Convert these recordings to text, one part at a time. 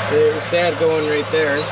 There's Dad going right there.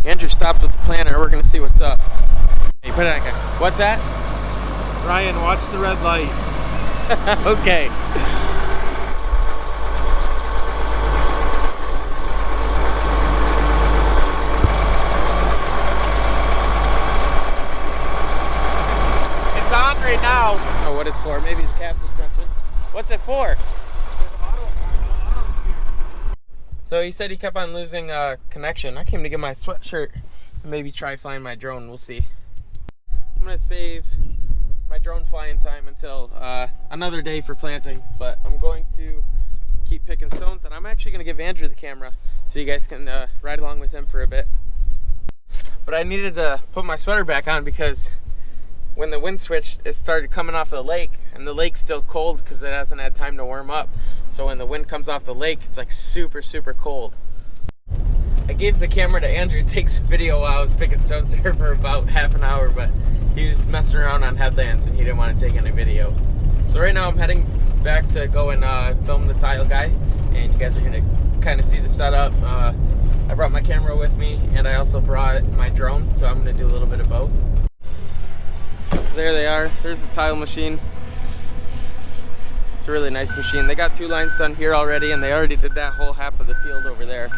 Andrew stopped with the planter. We're gonna see what's up. Hey, put it on. What's that? Ryan, watch the red light. Okay. It's on right now. Oh, what it's for? Maybe his cap suspension. What's it for? So he said he kept on losing connection. I came to get my sweatshirt and maybe try flying my drone. We'll see. I'm gonna save my drone flying time until another day for planting, but I'm going to keep picking stones, and I'm actually gonna give Andrew the camera so you guys can ride along with him for a bit. But I needed to put my sweater back on because when the wind switched, it started coming off the lake, and the lake's still cold because it hasn't had time to warm up. So when the wind comes off the lake, it's like super, super cold. I gave the camera to Andrew to take some video while I was picking stones there for about half an hour, but he was messing around on headlands and he didn't want to take any video. So right now I'm heading back to go and film the tile guy, and you guys are gonna kind of see the setup. I brought my camera with me, and I also brought my drone, so I'm gonna do a little bit of both. There they are. There's the tile machine. It's a really nice machine. They got 2 lines done here already, and they already did that whole half of the field over there.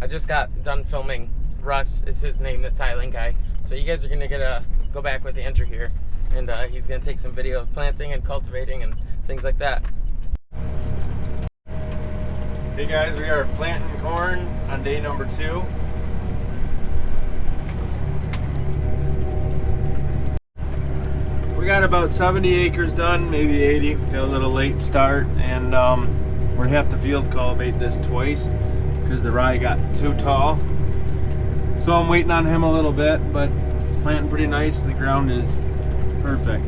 I just got done filming. Russ is his name, the tiling guy. So you guys are gonna get go back with Andrew here, and he's gonna take some video of planting and cultivating and things like that. Hey guys, we are planting corn on day number 2. We got about 70 acres done, maybe 80. Got a little late start, and we're gonna have to field cultivate this twice because the rye got too tall. So I'm waiting on him a little bit, but it's planting pretty nice and the ground is perfect.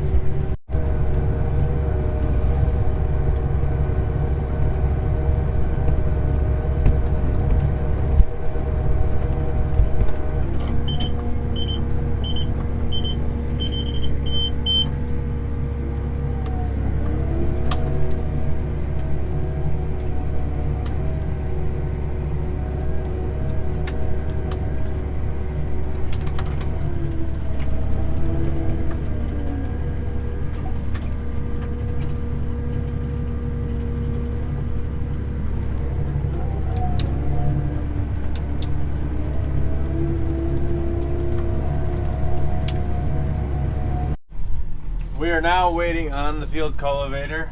We are now waiting on the field cultivator,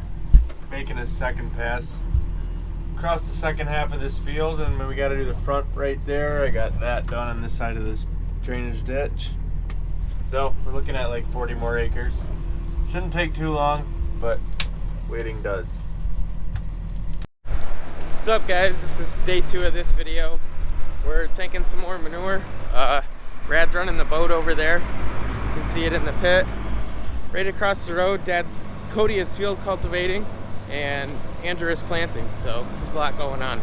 making a second pass across the second half of this field, and we got to do the front right there. I got that done on this side of this drainage ditch. So we're looking at like 40 more acres. Shouldn't take too long, but waiting does. What's up, guys? This is day 2 of this video. We're taking some more manure. Brad's running the boat over there. You can see it in the pit. Right across the road, Cody is field cultivating, and Andrew is planting, so there's a lot going on.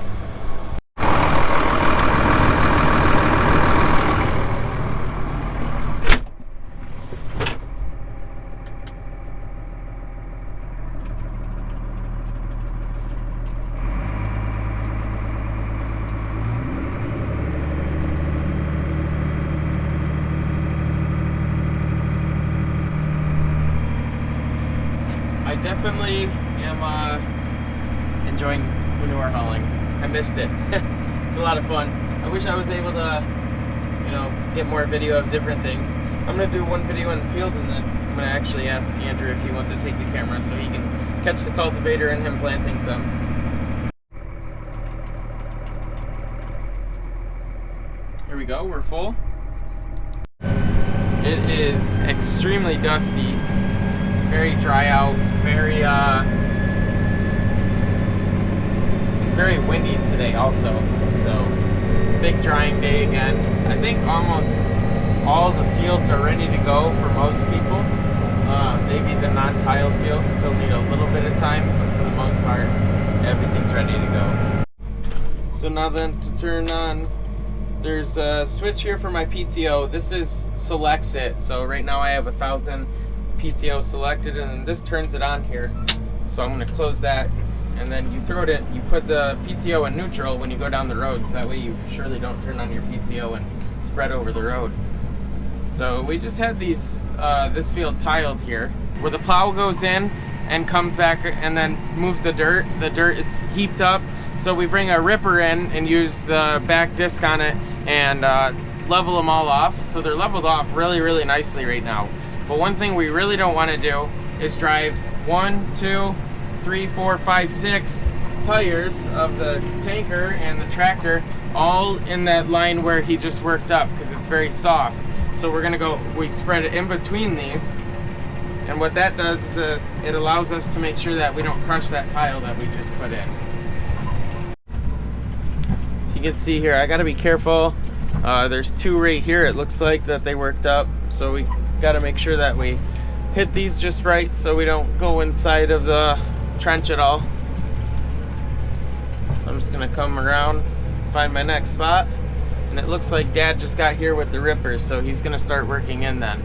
definitely am enjoying manure hauling. I missed it. It's a lot of fun. I wish I was able to, you know, get more video of different things. I'm gonna do one video in the field, and then I'm gonna actually ask Andrew if he wants to take the camera so he can catch the cultivator and him planting some. Here we go, we're full. It is extremely dusty, very dry out, it's very windy today also, so big drying day again. I think almost all the fields are ready to go for most people. Maybe the non-tiled fields still need a little bit of time, but for the most part, everything's ready to go. So now then, to turn on, there's a switch here for my PTO. This is selects it. So right now I have 1,000 PTO selected, and then this turns it on here. So I'm gonna close that, and then you throw it, you put the PTO in neutral when you go down the road, so that way you surely don't turn on your PTO and spread over the road. So we just had these, this field tiled here, where the plow goes in and comes back and then moves the dirt. The dirt is heaped up, so we bring a ripper in and use the back disc on it and level them all off. So they're leveled off really, really nicely right now. But one thing we really don't want to do is drive 1, 2, 3, 4, 5, 6 tires of the tanker and the tractor all in that line where he just worked up, because it's very soft. So we're gonna go, we spread it in between these, and what that does is it allows us to make sure that we don't crush that tile that we just put in. You can see here, I gotta be careful. There's 2 right here, it looks like that they worked up, so we gotta make sure that we hit these just right so we don't go inside of the trench at all. So I'm just gonna come around, find my next spot, and it looks like Dad just got here with the ripper, so he's gonna start working in then.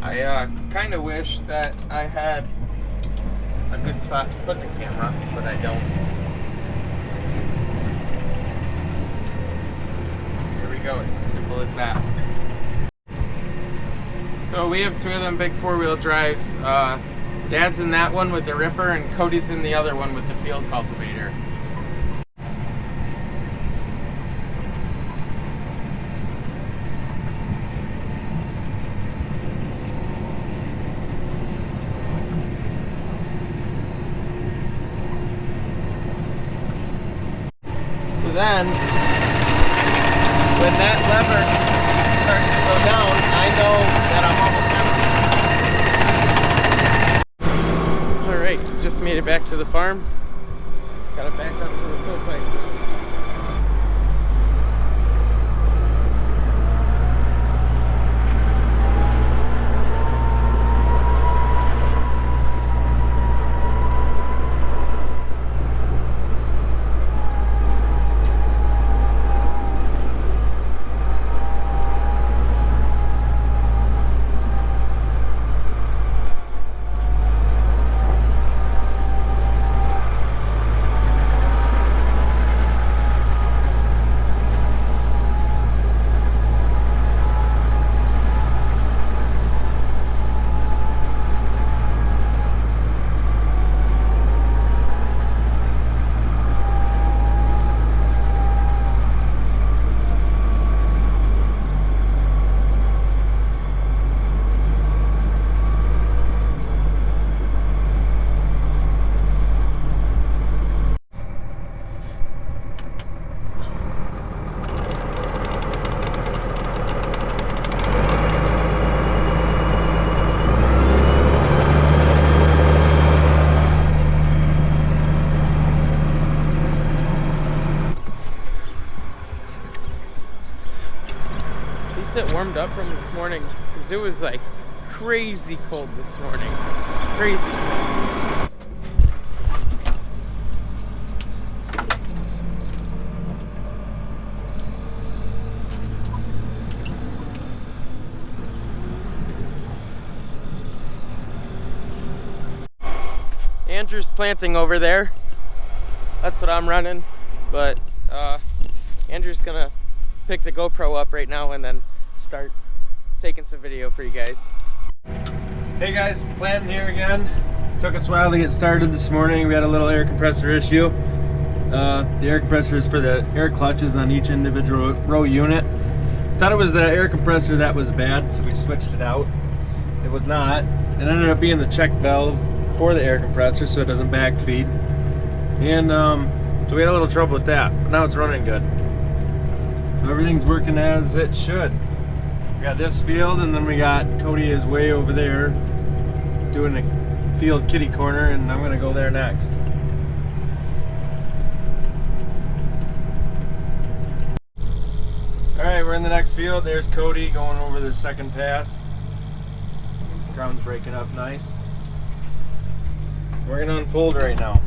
I kind of wish that I had a good spot to put the camera, but I don't. Here we go, it's as simple as that. So we have 2 of them big 4-wheel drives. Dad's in that one with the ripper, and Cody's in the other one with the field cultivator. So then, when that lever starts to go down, I know that I'm almost empty. Alright, just made it back to the farm. Gotta back up to the fill pipe. It warmed up from this morning, because it was like crazy cold this morning. Crazy. Andrew's planting over there. That's what I'm running, but Andrew's gonna pick the GoPro up right now and then start taking some video for you guys. Hey guys, planting here again. Took us a while to get started this morning. We had a little air compressor issue. The air compressor is for the air clutches on each individual row unit. Thought it was the air compressor that was bad, so we switched it out. It was not. It ended up being the check valve for the air compressor, so it doesn't backfeed. And so we had a little trouble with that, but now it's running good. So everything's working as it should. We got this field, and then we got Cody is way over there doing a field kitty corner, and I'm gonna go there next. All right, we're in the next field. There's Cody going over the second pass. Ground's breaking up nice. We're gonna unfold right now.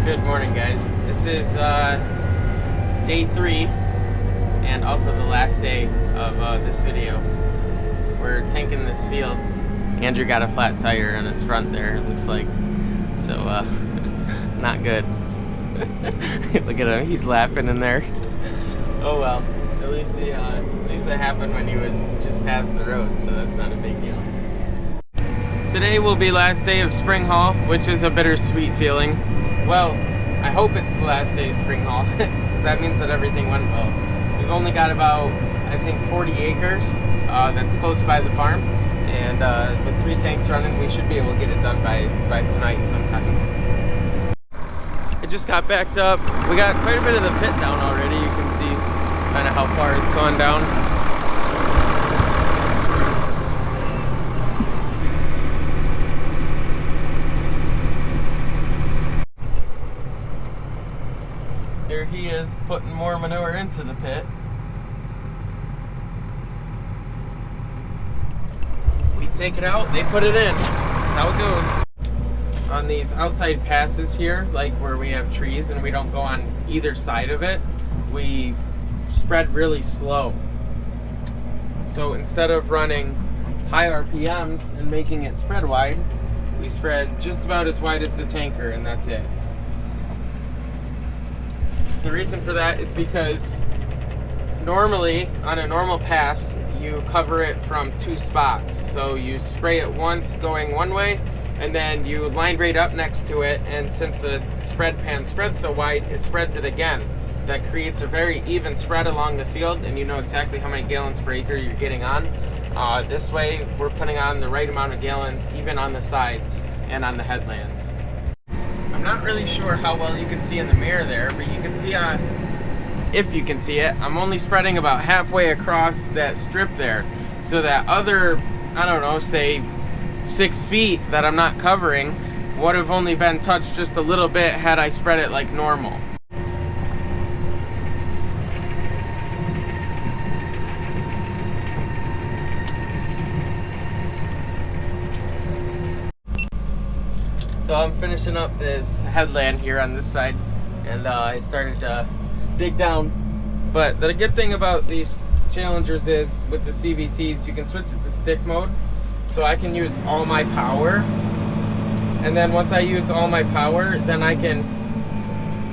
Good morning, guys. This is day 3 and also the last day of this video. We're tanking this field. Andrew got a flat tire on his front there, it looks like. So, not good. Look at him, he's laughing in there. Oh well, at least it happened when he was just past the road, so that's not a big deal. Today will be last day of spring haul, which is a bittersweet feeling. Well, I hope it's the last day of spring haul, because that means that everything went well. We've only got about, I think, 40 acres that's close by the farm, and with 3 tanks running, we should be able to get it done by tonight sometime. It just got backed up. We got quite a bit of the pit down already. You can see kind of how far it's gone down. Here he is putting more manure into the pit. We take it out, they put it in. That's how it goes. On these outside passes here, like where we have trees and we don't go on either side of it, we spread really slow. So instead of running high RPMs and making it spread wide, we spread just about as wide as the tanker, and that's it. The reason for that is because normally on a normal pass you cover it from 2 spots. So you spray it once going one way, and then you line right up next to it, and since the spread pan spreads so wide, it spreads it again. That creates a very even spread along the field, and you know exactly how many gallons per acre you're getting on. This way we're putting on the right amount of gallons even on the sides and on the headlands. I'm not really sure how well you can see in the mirror there, but you can see if you can see it, I'm only spreading about halfway across that strip there. So that other, I don't know, say 6 feet that I'm not covering would have only been touched just a little bit had I spread it like normal. So I'm finishing up this headland here on this side, and I started to dig down. But the good thing about these Challengers is with the CVTs, you can switch it to stick mode, so I can use all my power. And then once I use all my power, then I can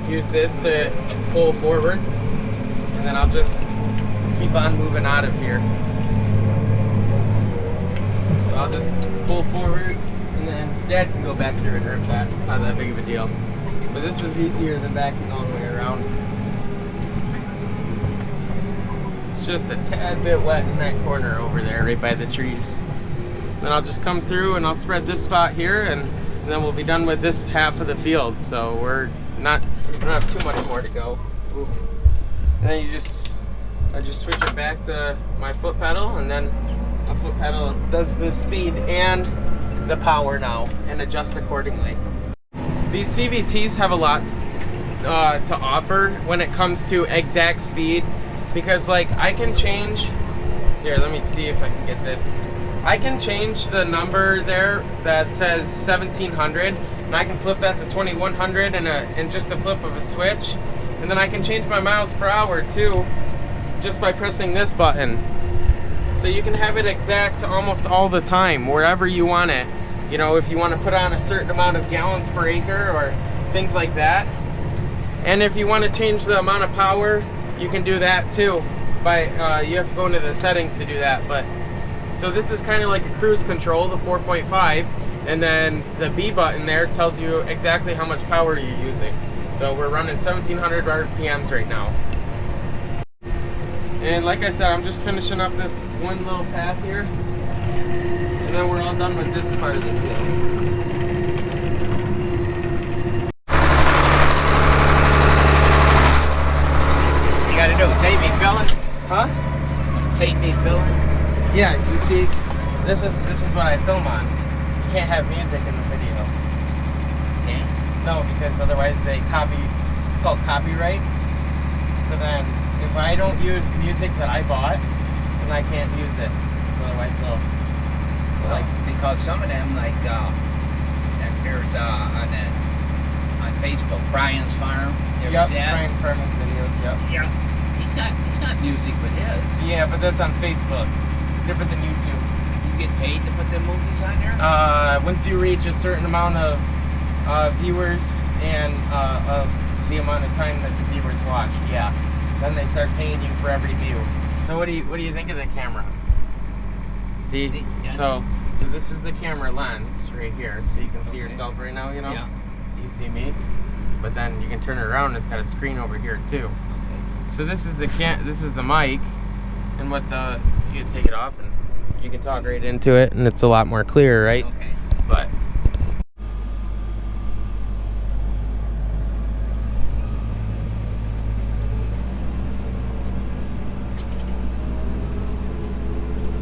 use this to pull forward. And then I'll just keep on moving out of here. So I'll just pull forward, and then Dad can go back through and rip that. It's not that big of a deal. But this was easier than backing all the way around. It's just a tad bit wet in that corner over there, right by the trees. Then I'll just come through and I'll spread this spot here, and then we'll be done with this half of the field. So we don't have too much more to go. Ooh. And then I just switch it back to my foot pedal, and then a foot pedal does the speed and the power now and adjust accordingly. These CVTs have a lot to offer when it comes to exact speed, because like I can change, here let me see if I can get this. I can change the number there that says 1700, and I can flip that to 2100 in just a flip of a switch. And then I can change my miles per hour too, just by pressing this button. So you can have it exact almost all the time, wherever you want it. You know, if you want to put on a certain amount of gallons per acre or things like that. And if you want to change the amount of power, you can do that too. You have to go into the settings to do that. But so this is kind of like a cruise control, the 4.5, and then the B button there tells you exactly how much power you're using. So we're running 1700 RPMs right now. And like I said, I'm just finishing up this one little path here, and then we're all done with this part of the field. You gotta do tape me filling? Huh? Tape me filling? Yeah, you see, this is what I film on. You can't have music in the video. Yeah. No, because otherwise they it's called copyright. So then, if I don't use music that I bought, then I can't use it. Otherwise they'll... Like, because some of them, like, there's on Facebook, Brian's Farm. You ever Yep, see that? Brian's Farming's videos, yep. Yeah. He's got music with his. Yeah, but that's on Facebook. It's different than YouTube. You get paid to put them movies on there? Once you reach a certain amount of viewers and of the amount of time that the viewers watch, yeah, then they start paying you for every view. So what do you think of the camera? See, Yes. so this is the camera lens right here, so you can see yourself right now, you know. Yeah. So you see me, but then you can turn it around. And it's got a screen over here too. Okay. So this is the mic, and you can take it off and you can talk right into it, and it's a lot more clear, right? Okay. But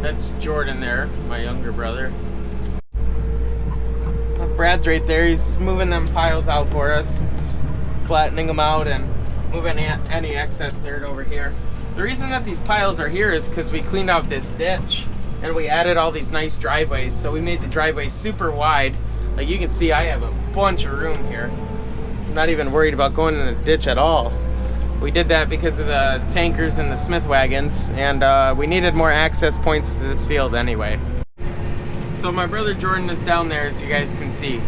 that's Jordan there, my younger brother. Brad's right there. He's moving them piles out for us, flattening them out and moving any excess dirt over here. The reason that these piles are here is because we cleaned out this ditch and we added all these nice driveways. So we made the driveway super wide. Like you can see, I have a bunch of room here. I'm not even worried about going in a ditch at all. We did that because of the tankers and the Smith wagons, and we needed more access points to this field anyway. So my brother Jordan is down there, as you guys can see.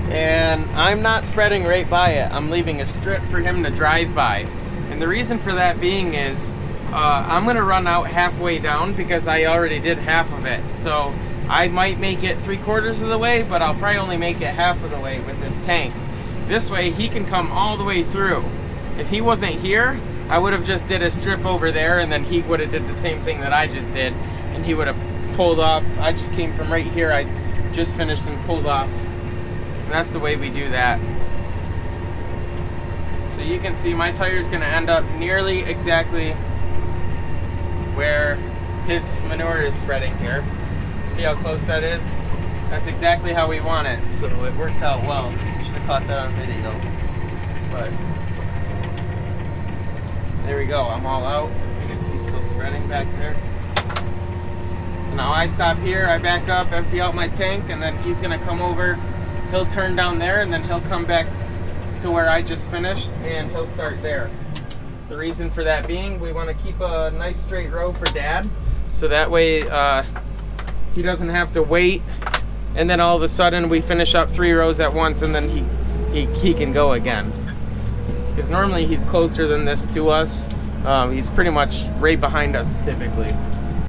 And I'm not spreading right by it. I'm leaving a strip for him to drive by. And the reason for that being is, I'm gonna run out halfway down because I already did half of it. So I might make it 3/4 of the way, but I'll probably only make it half of the way with this tank. This way he can come all the way through. If he wasn't here, I would have just did a strip over there, and then he would have did the same thing that I just did, and he would have pulled off. I just came from right here. I just finished and pulled off. And that's the way we do that. So you can see my tire's gonna end up nearly exactly where his manure is spreading here. See how close that is? That's exactly how we want it. So it worked out well. Should have caught that on video. But there we go, I'm all out. He's still spreading back there. So now I stop here, I back up, empty out my tank, and then he's gonna come over. He'll turn down there, and then he'll come back to where I just finished, and he'll start there. The reason for that being, we want to keep a nice straight row for Dad, so that way he doesn't have to wait, and then all of a sudden we finish up 3 rows at once, and then he can go again. Because normally he's closer than this to us. He's pretty much right behind us typically.